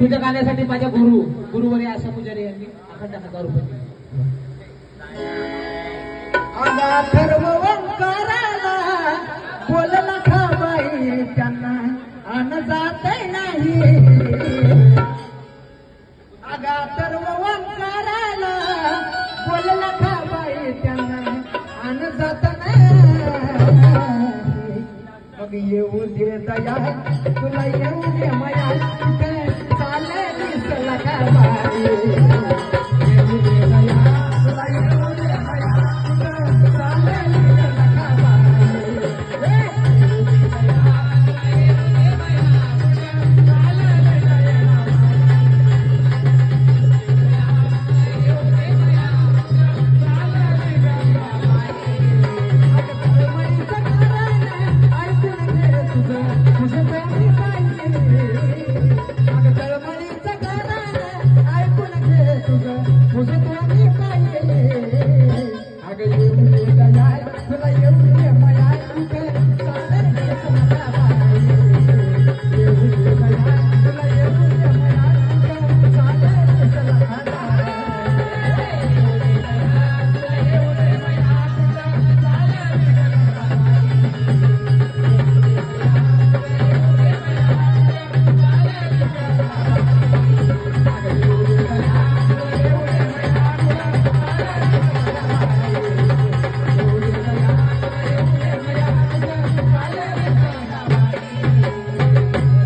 तुझ्या गाण्यासाठी माझ्या गुरुवरी आशा पुजारी यांनी अखंड 1000 रुपये दिले. आगा सर्व ओंकाराला बोलला खाबाई त्यांना अन जात नाही. आगा सर्व ओंकाराला बोलला खाबाई त्यांना अन जात नाही. मग येऊ दे दया तुला येऊ दे